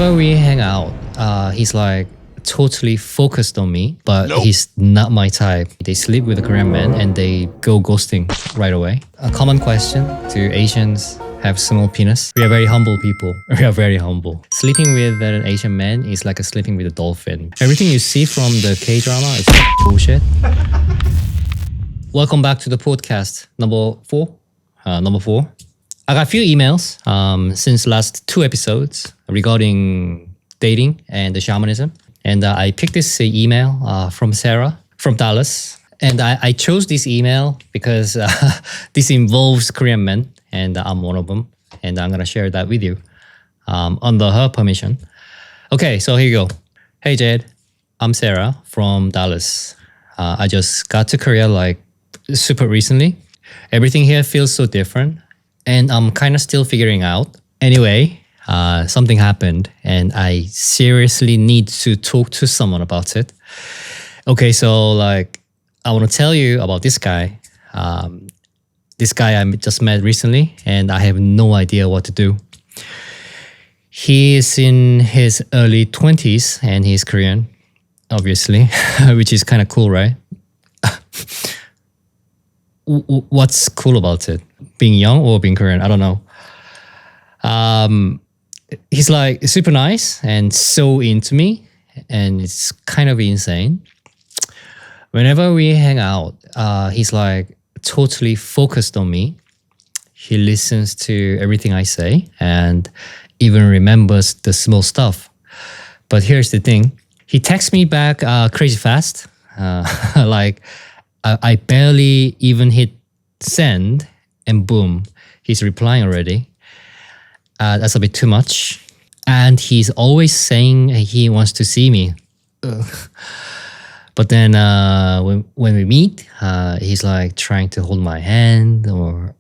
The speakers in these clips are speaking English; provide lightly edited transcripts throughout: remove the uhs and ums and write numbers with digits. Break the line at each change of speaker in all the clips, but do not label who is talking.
Whenever we hang out, he's like totally focused on me, but he's not my type. They sleep with a Korean man and they go ghosting right away. A common question to Asians have small penis. We are very humble people. We are very humble. Sleeping with an Asian man is like sleeping with a dolphin. Everything you see from the K-drama is bullshit. Welcome back to the podcast number four. I got a few emails since last 2 episodes regarding dating and the shamanism. And I picked this email from Sarah from Dallas. And I chose this email because this involves Korean men and I'm one of them. And I'm going to share that with you under her permission. Okay, so here you go. Hey, Jed. I'm Sarah from Dallas. I just got to Korea like super recently. Everything here feels so different. And I'm kind of still figuring out. Anyway, something happened and I seriously need to talk to someone about it. Okay, so like I want to tell you about this guy. This guy I just met recently and I have no idea what to do. He is in his early 20s and he's Korean, obviously, which is kind of cool, right? What's cool about it? Being young or being Korean? I don't know. He's like super nice and so into me, and it's kind of insane. Whenever we hang out, he's like totally focused on me. He listens to everything I say and even remembers the small stuff. But here's the thing. He texts me back crazy fast. Like I barely even hit send and boom, he's replying already. That's a bit too much. And he's always saying he wants to see me. But then when we meet, he's like trying to hold my hand or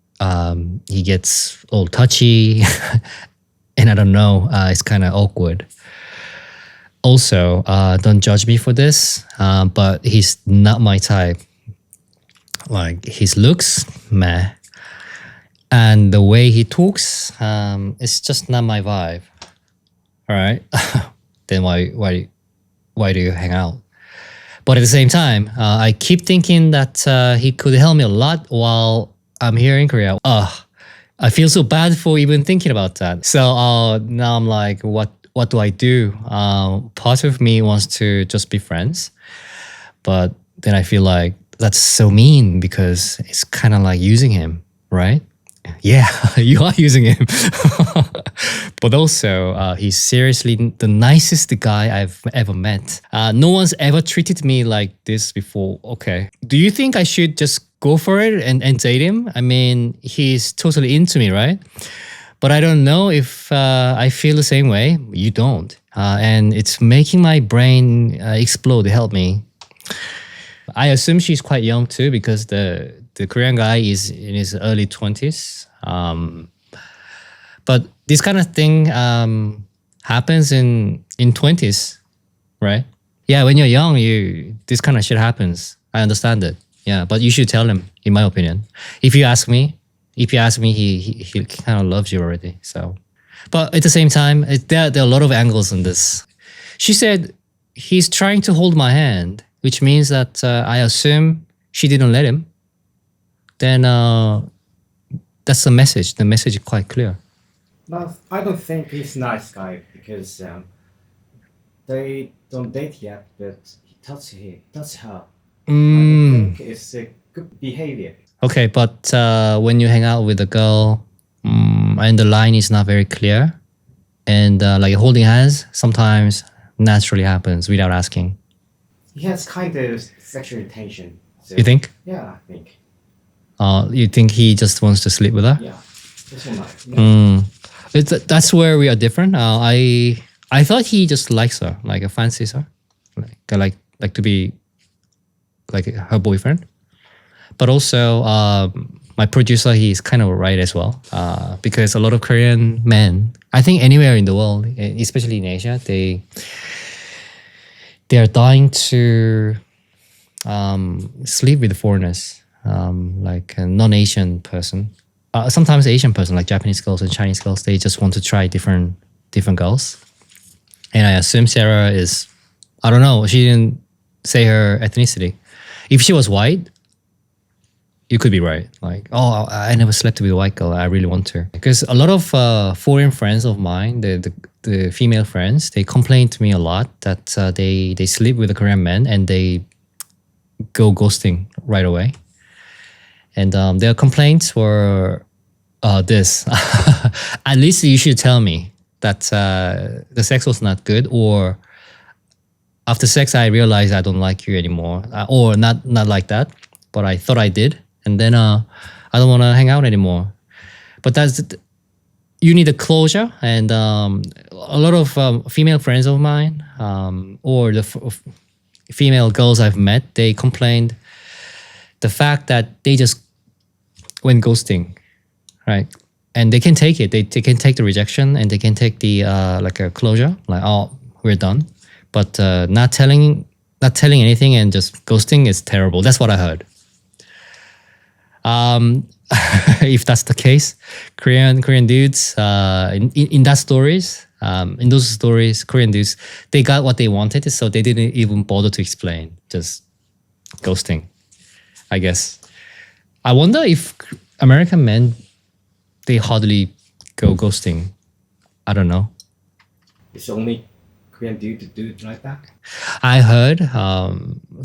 he gets all touchy. And I don't know, it's kind of awkward. Also, don't judge me for this, but he's not my type. Like his looks, meh. And the way he talks, it's just not my vibe. All right, then why do you hang out? But at the same time, I keep thinking that he could help me a lot while I'm here in Korea. I feel so bad for even thinking about that. So now I'm like, what do I do? Part of me wants to just be friends, but then I feel like that's so mean because it's kind of like using him, right? Yeah, you are using him. But also, he's seriously the nicest guy I've ever met. No one's ever treated me like this before. Okay. Do you think I should just go for it and date him? I mean, he's totally into me, right? But I don't know if I feel the same way. You don't. And it's making my brain explode. Help me. I assume she's quite young too because the Korean guy is in his early 20s. But this kind of thing happens in 20s, right? Yeah, when you're young, this kind of shit happens. I understand it. Yeah, but you should tell him, in my opinion. If you ask me, he kind of loves you already. So, but at the same time, there are a lot of angles in this. She said he's trying to hold my hand, which means that I assume she didn't let him. Then that's the message. The message is quite clear.
But I don't think he's a nice guy because they don't date yet, but he touched her. I don't think it's a good behavior.
Okay, but when you hang out with a girl and the line is not very clear and like holding hands sometimes naturally happens without asking.
He has kind of sexual intention. So,
You think?
Yeah, I think.
You think he just wants to sleep with her?
Yeah, just one night. Yeah.
That's where we are different. I thought he just likes her, like fancies her, like to be like her boyfriend. But also, my producer, he's kind of right as well, because a lot of Korean men, I think anywhere in the world, especially in Asia, they are dying to sleep with foreigners, like a non-Asian person. Sometimes Asian person, like Japanese girls and Chinese girls, they just want to try different girls. And I assume Sarah is, I don't know, she didn't say her ethnicity. If she was white, you could be right. Like, oh, I never slept with a white girl. I really want to. Because a lot of foreign friends of mine, the female friends, they complain to me a lot that they sleep with a Korean man and they go ghosting right away. And their complaints were this. At least you should tell me that the sex was not good, or after sex I realized I don't like you anymore, or not like that, but I thought I did, and then I don't want to hang out anymore. But you need a closure, and a lot of female friends of mine, or the female girls I've met, they complained the fact that they just went ghosting, right? And they can take it. They can take the rejection, and they can take the like a closure, like, oh, we're done. But not telling anything and just ghosting is terrible. That's what I heard. If that's the case, Korean dudes in those stories, Korean dudes, they got what they wanted, so they didn't even bother to explain, just ghosting, I guess. I wonder if American men, they hardly go ghosting. I don't know.
It's only Korean dude to do it like that.
I heard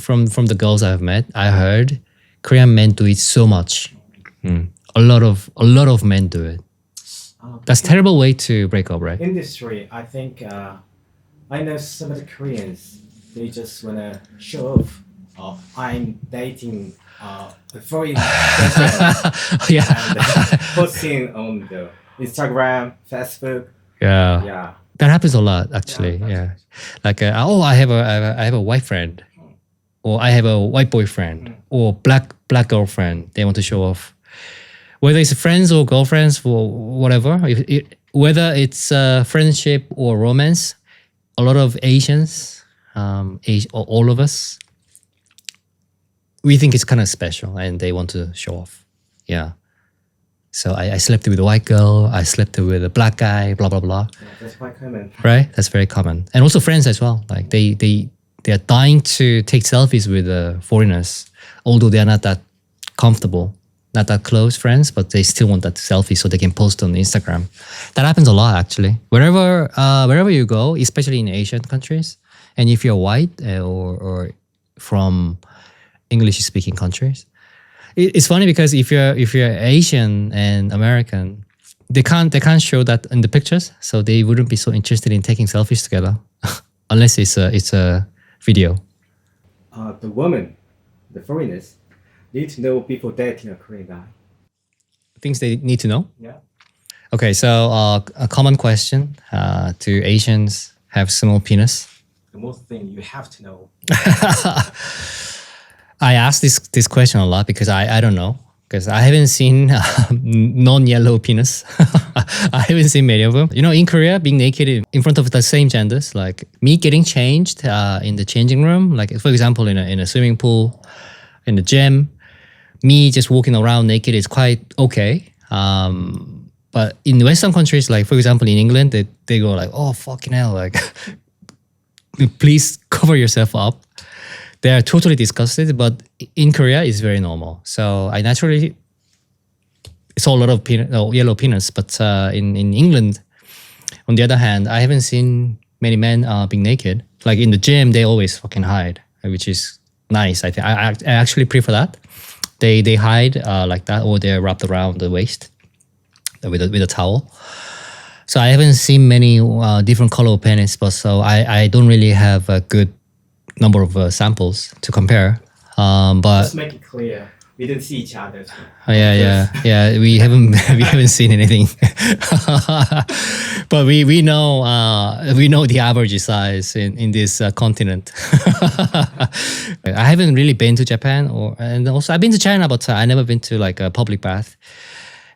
from the girls I've met, I heard Korean men do it so much. A lot of men do it. That's a terrible way to break up, right?
Industry, I think I know some of the Koreans, they just wanna show off. I'm dating a foreign person,
Yeah.
and posting on the Instagram, Facebook.
Yeah.
Yeah.
That happens a lot, actually. Yeah. Like, oh, I have a white friend, or I have a white boyfriend, or black girlfriend. They want to show off. Whether it's friends or girlfriends or whatever, whether it's friendship or romance, a lot of Asians, or all of us, we think it's kind of special and they want to show off. Yeah. So I slept with a white girl, I slept with a black guy, blah, blah, blah.
Yeah, that's quite common.
Right? That's very common. And also friends as well. Like they are dying to take selfies with foreigners, although they are not that comfortable, not that close friends, but they still want that selfie so they can post on Instagram. That happens a lot, actually. Wherever you go, especially in Asian countries, and if you're white or from English-speaking countries, it's funny because if you're Asian and American, they can't show that in the pictures, so they wouldn't be so interested in taking selfies together, unless it's a video.
The women, the foreigners, need to know before dating a Korean guy.
Things they need to know.
Yeah.
Okay, so a common question to Asians have small penis.
The most thing you have to know.
I ask this question a lot because I don't know, because I haven't seen non-yellow penis. I haven't seen many of them. You know, in Korea, being naked in front of the same genders, like me getting changed in the changing room, like for example in a swimming pool, in the gym, me just walking around naked is quite okay. But in Western countries, like for example in England, they go like, oh fucking hell, like please cover yourself up. They are totally disgusted, but in Korea, it's very normal. So I naturally saw a lot of yellow penis, but in England, on the other hand, I haven't seen many men being naked. Like in the gym, they always fucking hide, which is nice. I think I actually prefer that. They hide like that, or they're wrapped around the waist with a towel. So I haven't seen many different color of penis, but so I don't really have a good number of samples to compare. But
Let's make it clear. We didn't see each other. So.
Yeah. We haven't seen anything. But we know the average size in this continent. I haven't really been to Japan, and also I've been to China, but I never been to like a public bath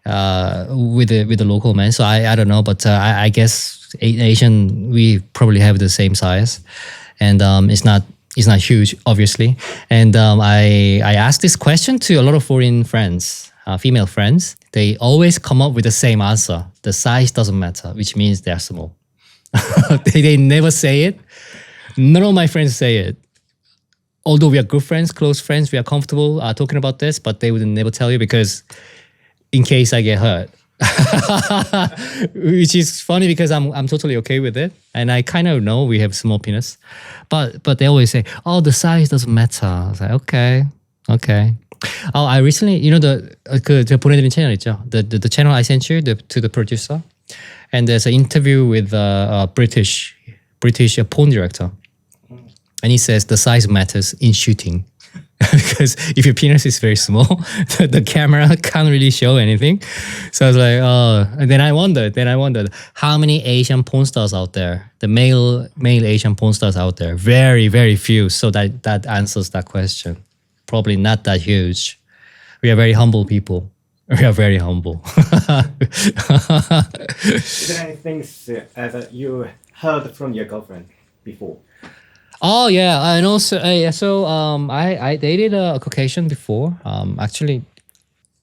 with the local men. So I don't know, but I guess Asian, we probably have the same size, and it's not huge, obviously. And I asked this question to a lot of foreign friends, female friends. They always come up with the same answer: the size doesn't matter, which means they're small. They never say it. None of my friends say it. Although we are good friends, close friends, we are comfortable talking about this, but they would never tell you because in case I get hurt. Which is funny because I'm totally okay with it, and I kind of know we have small penis, but they always say, "Oh, the size doesn't matter." I was like, okay. Oh, I recently, 그 제가 보내드린 채널 있죠, the channel I sent you to the producer, and there's an interview with a British porn director, and he says the size matters in shooting. Because if your penis is very small, the camera can't really show anything. So I was like, oh. And then I wondered how many Asian porn stars out there, the male Asian porn stars out there, very, very few. So that answers that question. Probably not that huge. We are very humble people. We are very humble.
Is there anything that you heard from your girlfriend before?
Oh yeah, and also I dated a Caucasian before. Actually,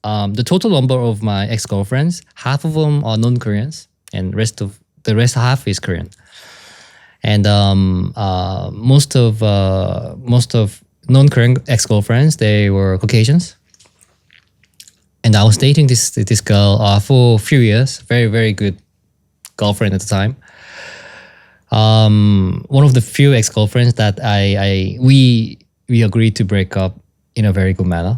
the total number of my ex-girlfriends, half of them are non-Koreans, and the rest half is Korean. And most of non-Korean ex-girlfriends, they were Caucasians. And I was dating this girl for a few years, very, very good girlfriend at the time. One of the few ex-girlfriends that we agreed to break up in a very good manner.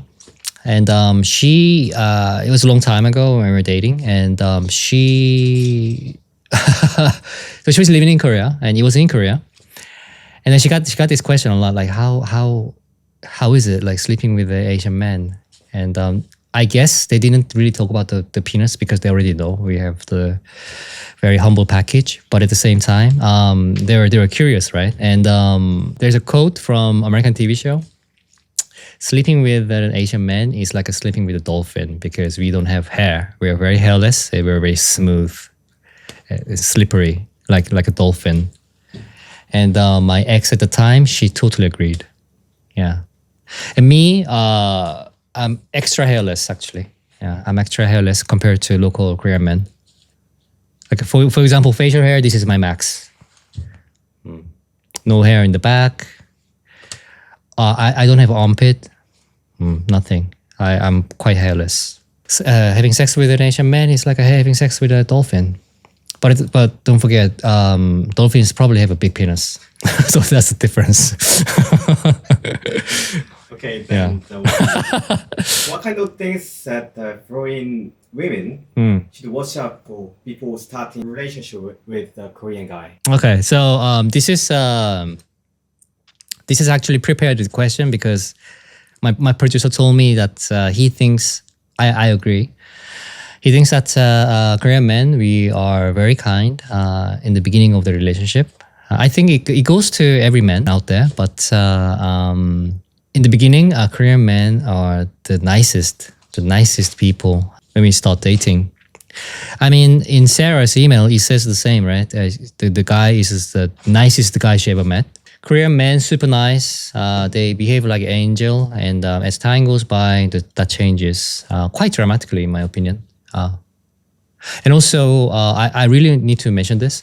And she it was a long time ago when we were dating, and she so she was living in Korea and he was in Korea. And then she got this question a lot, like how is it like sleeping with an Asian man? And I guess they didn't really talk about the penis because they already know we have the very humble package. But at the same time, they were curious, right? And there's a quote from American TV show: "Sleeping with an Asian man is like sleeping with a dolphin because we don't have hair. We are very hairless. And we're very smooth, slippery, like a dolphin." And my ex at the time, she totally agreed. Yeah, and me. I'm extra hairless, actually. Yeah, I'm extra hairless compared to local Korean men. Like for example, facial hair. This is my max. No hair in the back. I don't have armpit. Nothing. I'm quite hairless. Having sex with an Asian man is like having sex with a dolphin. But don't forget, dolphins probably have a big penis, so that's the difference.
Okay, then what kind of things that foreign women should watch out for before starting a relationship with a Korean guy?
Okay, so this is actually prepared with question because my producer told me that he thinks I agree. He thinks that Korean men, we are very kind in the beginning of the relationship. I think it goes to every man out there, but in the beginning, Korean men are the nicest people when we start dating. I mean, in Sarah's email, it says the same, right? The guy is the nicest guy she ever met. Korean men, super nice. They behave like an angel, and as time goes by, that changes quite dramatically, in my opinion. And also, I really need to mention this.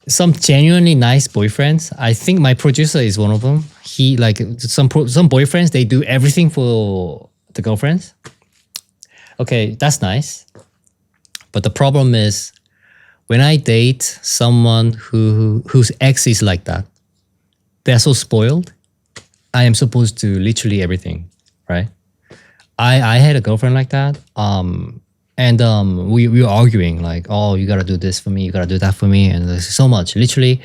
Some genuinely nice boyfriends. I think my producer is one of them. He some boyfriends, they do everything for the girlfriends. Okay, that's nice. But the problem is when I date someone whose ex is like that, they're so spoiled. I am supposed to literally everything, right? I had a girlfriend like that. And we were arguing like, oh, you gotta do this for me, you gotta do that for me, and there's so much. Literally,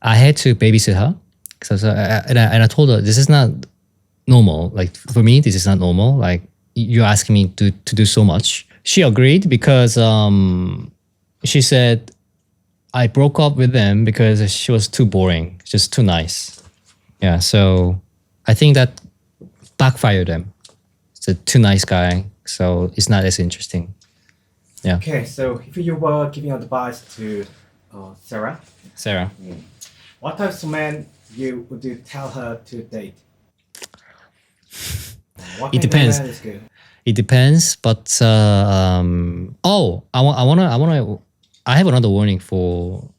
I had to babysit her. And I told her, this is not normal. Like for me, this is not normal. Like you're asking me to do so much. She agreed because she said I broke up with them because she was too boring, just too nice. Yeah, so I think that backfired them. It's a too nice guy. So it's not as interesting. Yeah.
Okay, so if you were giving advice to Sarah, what types of men would you tell her to date?
It depends.
Man is good?
It depends, but I have another warning for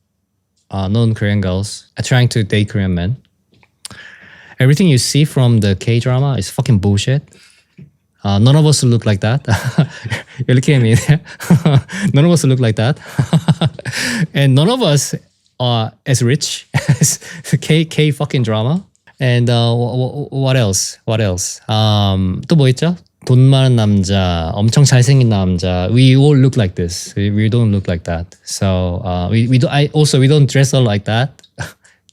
non-Korean girls are trying to date Korean men. Everything you see from the K-drama is fucking bullshit. None of us look like that. You're looking at me there. None of us look like that. And none of us are as rich as K fucking drama. And what else? What else? 또 뭐 있죠? 돈 많은 남자, 엄청 잘생긴 남자. We all look like this. We don't look like that. So we don't dress up like that.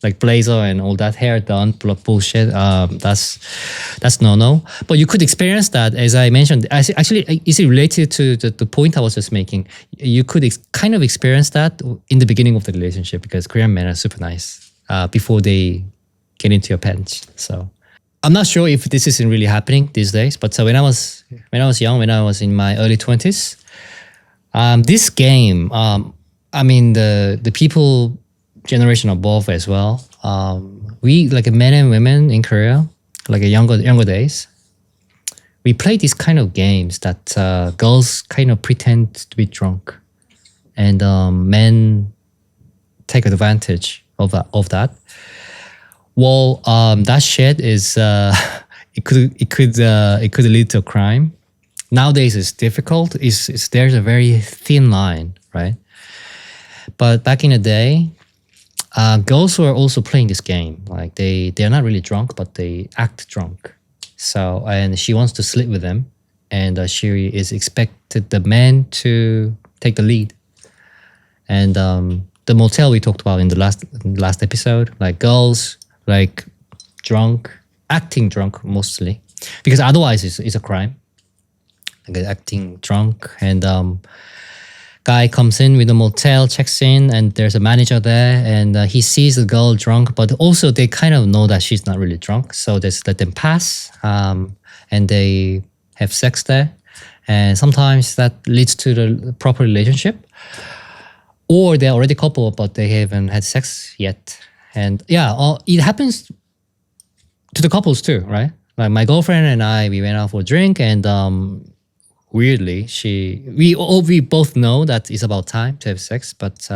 Like blazer and all that, hair done, bullshit. That's no. But you could experience that, as I mentioned. Actually, is it related to the point I was just making? You could kind of experience that in the beginning of the relationship, because Korean men are super nice before they get into your pants. So I'm not sure if this isn't really happening these days. But so when I was young, when I was in my early 20s, this game, I mean the people generation above as well. We, like men and women in Korea, like younger days, we play these kind of games that girls kind of pretend to be drunk, and men take advantage of that. Well, that shit is it could lead to a crime. Nowadays, it's difficult. There's a very thin line, right? But back in the day, girls were also playing this game. Like they're not really drunk, but they act drunk. So, and she wants to sleep with them, and she is expected the man to take the lead. And the motel we talked about in the last episode, like girls like drunk, acting drunk mostly, because otherwise it's a crime. Like acting drunk, and guy comes in with the motel, checks in, and there's a manager there, and he sees the girl drunk, but also they kind of know that she's not really drunk, so they let them pass, and they have sex there, and sometimes that leads to the proper relationship, or they're already couple but they haven't had sex yet. And yeah, it happens to the couples too, right? Like my girlfriend and I, we went out for a drink, and weirdly, we both know that it's about time to have sex, but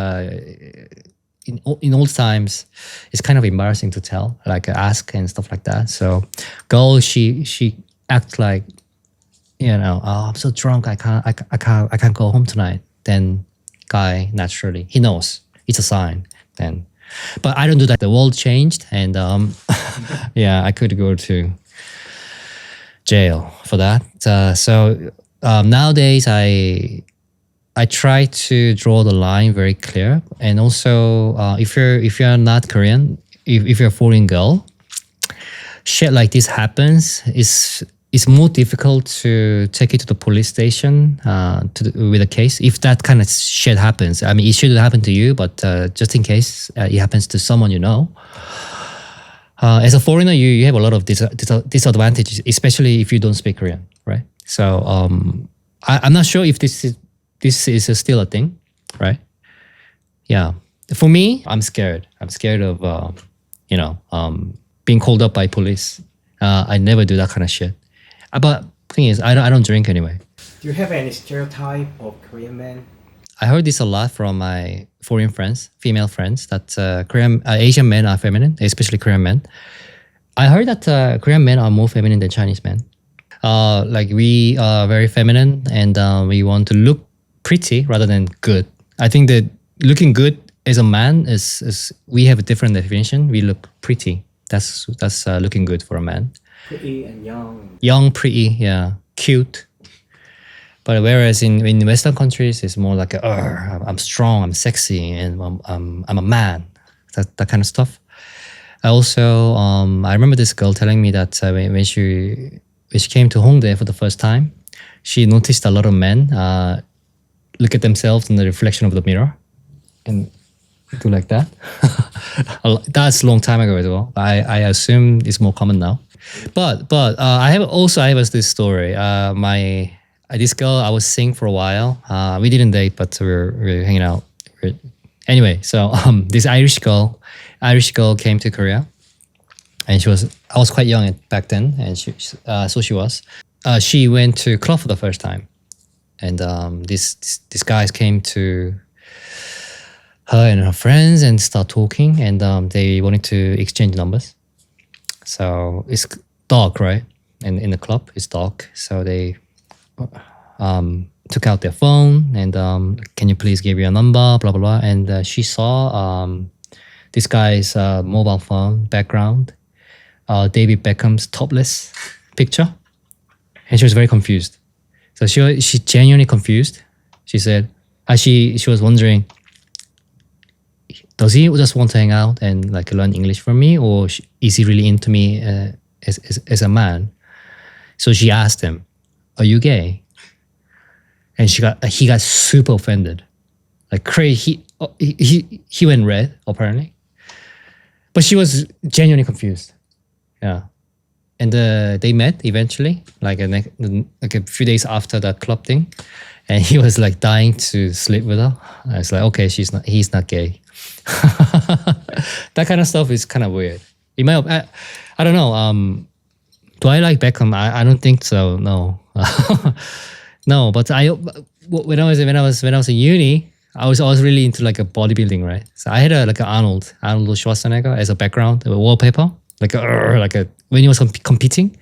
in old times, it's kind of embarrassing to tell, like ask and stuff like that. So, girl, she act like, oh, I'm so drunk, I can't go home tonight. Then, guy naturally he knows it's a sign. Then, but I don't do that. The world changed, and yeah, I could go to jail for that. So. Nowadays, I try to draw the line very clear, and also if you're not Korean, if you're a foreign girl, shit like this happens. It's more difficult to take it to the police station with a case if that kind of shit happens. I mean, it shouldn't happen to you, but just in case it happens to someone you know. As a foreigner, you have a lot of disadvantages, especially if you don't speak Korean, right? So I'm not sure if this is still a thing, right? Yeah. For me, I'm scared. I'm scared of being called up by police. I never do that kind of shit. But thing is, I don't drink anyway.
Do you have any stereotype of Korean men?
I heard this a lot from my foreign friends, female friends, that Asian men are feminine, especially Korean men. I heard that Korean men are more feminine than Chinese men. Like we are very feminine, and we want to look pretty rather than good. I think that looking good as a man is we have a different definition. We look pretty. That's looking good for a man.
Pretty and young.
Young, pretty, yeah, cute. But whereas in Western countries, it's more like I'm strong, I'm sexy, and I'm a man. That kind of stuff. I also I remember this girl telling me that when she came to Hongdae for the first time, she noticed a lot of men look at themselves in the reflection of the mirror and do like that. That's a long time ago as well. I assume it's more common now. But I have this story. This girl I was seeing for a while. We didn't date, but we were hanging out. Anyway, so this Irish girl came to Korea. And I was quite young back then, and she went to club for the first time, and these guys came to her and her friends and start talking, and they wanted to exchange numbers. So it's dark, right? And in the club, it's dark. So they took out their phone and can you please give your number, blah, blah, blah. And she saw this guy's mobile phone background, David Beckham's topless picture. And she was very confused. So she genuinely confused. She said, she was wondering, does he just want to hang out and like learn English from me, or is he really into me as a man? So she asked him, "Are you gay?" And he got super offended, like crazy. He went red apparently, but she was genuinely confused. Yeah, and they met eventually, like a few days after that club thing, and he was like dying to sleep with her. I was like, okay, he's not gay. That kind of stuff is kind of weird. I don't know. Do I like Beckham? I don't think so. No, no. But when I was in uni, I was really into like a bodybuilding, right? So I had like an Arnold Schwarzenegger as a background, a wallpaper, like when he was competing.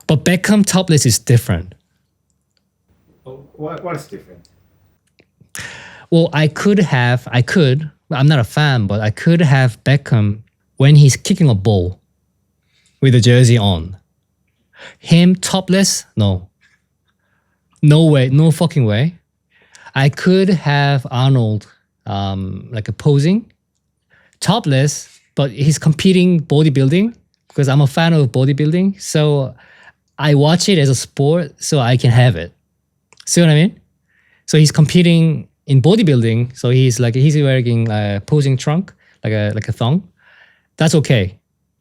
But Beckham topless is different.
What is different?
Well, I'm not a fan, but I could have Beckham when he's kicking a ball with a jersey on. Him topless? No. No way, no fucking way. I could have Arnold like a posing, topless, but he's competing bodybuilding because I'm a fan of bodybuilding. So I watch it as a sport so I can have it. See what I mean? So he's competing in bodybuilding. So he's wearing a posing trunk, like a thong. That's okay.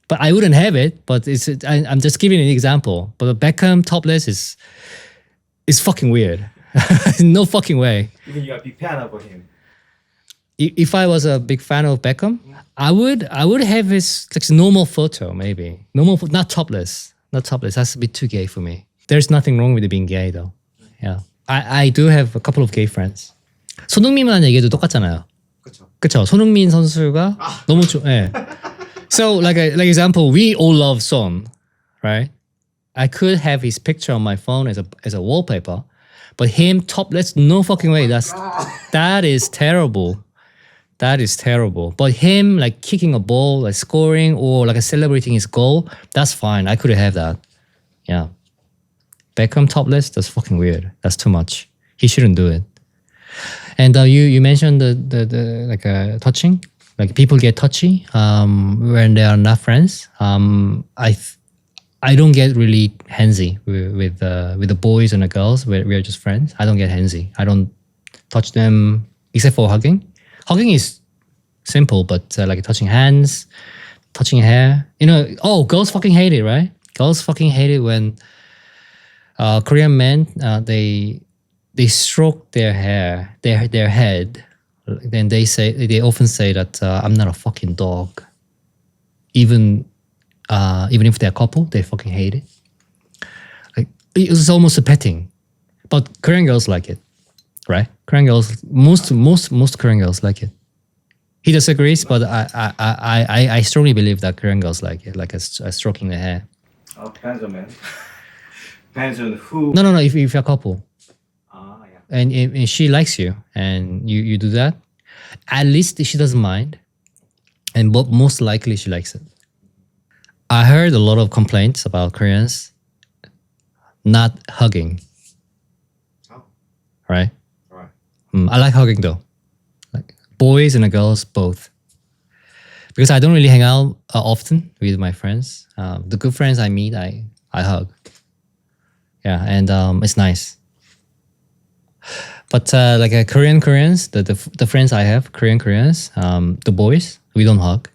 But I wouldn't have it, but I'm just giving an example. But the Beckham topless is fucking weird. No fucking way.
Even you're a big fan of him.
If I was a big fan of Beckham, I would have his like normal photo, maybe. Not topless. Not topless. That's a bit too gay for me. There's nothing wrong with it being gay though. Yeah. I do have a couple of gay friends. 손흥민만 얘기해도 똑같잖아요. 그쵸. 손흥민 선수가 너무 예. So like example, we all love Son, right? I could have his picture on my phone as a wallpaper, but him topless, no fucking way. That is terrible. That is terrible. But him like kicking a ball, like scoring, or like celebrating his goal, that's fine. I could have that. Yeah. Beckham topless, that's fucking weird. That's too much. He shouldn't do it. And you mentioned the like touching, like people get touchy when they are not friends. I don't get really handsy with the boys and the girls. We're just friends. I don't get handsy. I don't touch them except for hugging. Hugging is simple, but like touching hands, touching hair. Girls fucking hate it, right? Girls fucking hate it when Korean men they stroke their hair, their head. Then they often say that I'm not a fucking dog. Even if they're a couple, they fucking hate it. Like it's almost a petting, but Korean girls like it, right? Korean girls, most Korean girls like it. He disagrees, but I strongly believe that Korean girls like it, like a stroking the hair.
Oh, depends on man. Depends on who.
No. If you're a couple,
yeah.
and she likes you, and you do that, at least she doesn't mind, and most likely she likes it. I heard a lot of complaints about Koreans not hugging.
Oh.
Right?
All right.
I like hugging though. Like boys and the girls both. Because I don't really hang out often with my friends. The good friends I meet, I hug. Yeah, and it's nice. But like Koreans, the friends I have, Koreans, the boys, we don't hug.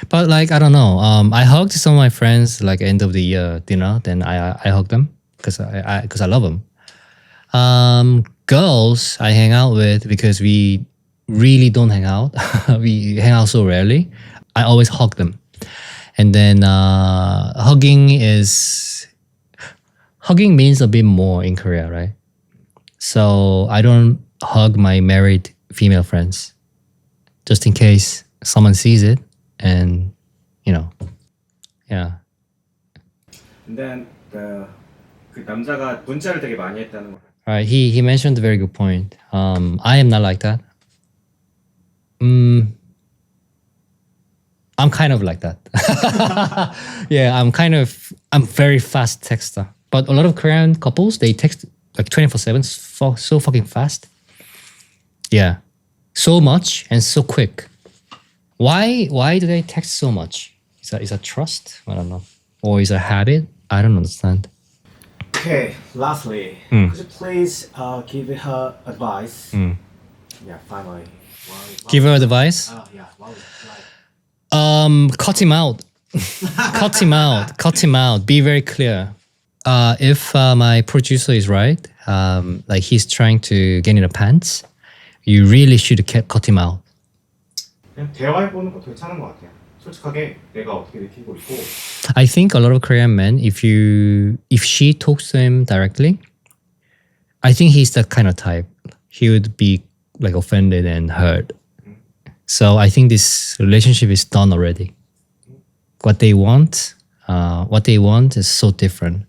But like I don't know, I hugged some of my friends like end of the year dinner. Then I hug them because I love them. Girls I hang out with because we really don't hang out. We hang out so rarely. I always hug them, and then hugging means a bit more in Korea, right? So I don't hug my married female friends, just in case someone sees it, and yeah.
And then 그 남자가 문자를 되게 많이 했다는 거.
Alright, he mentioned a very good point. I am not like that. I'm kind of like that. Yeah, I'm very fast texter. But a lot of Korean couples, they text like 24/7, so fucking fast. Yeah, so much and so quick. Why do they text so much? Is that trust? I don't know. Or is it a habit? I don't understand.
Okay, lastly, could you please give her advice? Yeah, finally.
Give her advice?
Yeah,
Cut him out. Cut him out. Be very clear. If my producer is right, like he's trying to get in the pants, you really should cut him out.
그냥 대화해보는 것도 괜찮은 것 같아요. 솔직하게 내가 어떻게 느끼고 있고.
I think a lot of Korean men, if she talks to him directly, I think he's that kind of type. He would be like offended and hurt. So I think this relationship is done already. What they want is so different.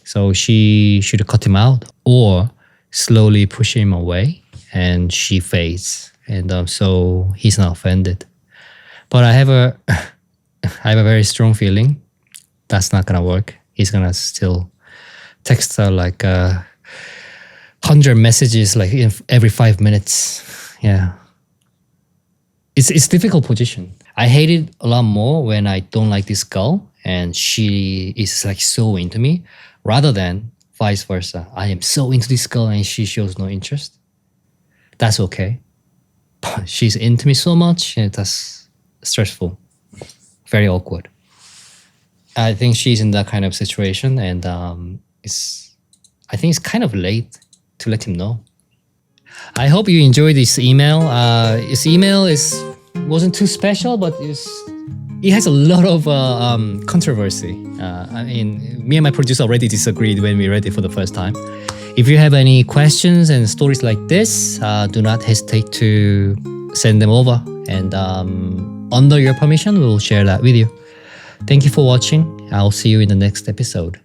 So she should cut him out or slowly push him away, and she fades, and so he's not offended. But I have a very strong feeling that's not gonna work. He's gonna still text her like 100 messages like every 5 minutes. Yeah. It's difficult position. I hate it a lot more when I don't like this girl and she is like so into me, rather than vice versa. I am so into this girl and she shows no interest. That's okay. But she's into me so much and that's stressful. Very awkward. I think she's in that kind of situation, and I think it's kind of late to let him know. I hope you enjoyed this email. This email wasn't too special, but it has a lot of controversy. I mean, me and my producer already disagreed when we read it for the first time. If you have any questions and stories like this, do not hesitate to send them over, and under your permission, we'll share that with you. Thank you for watching. I'll see you in the next episode.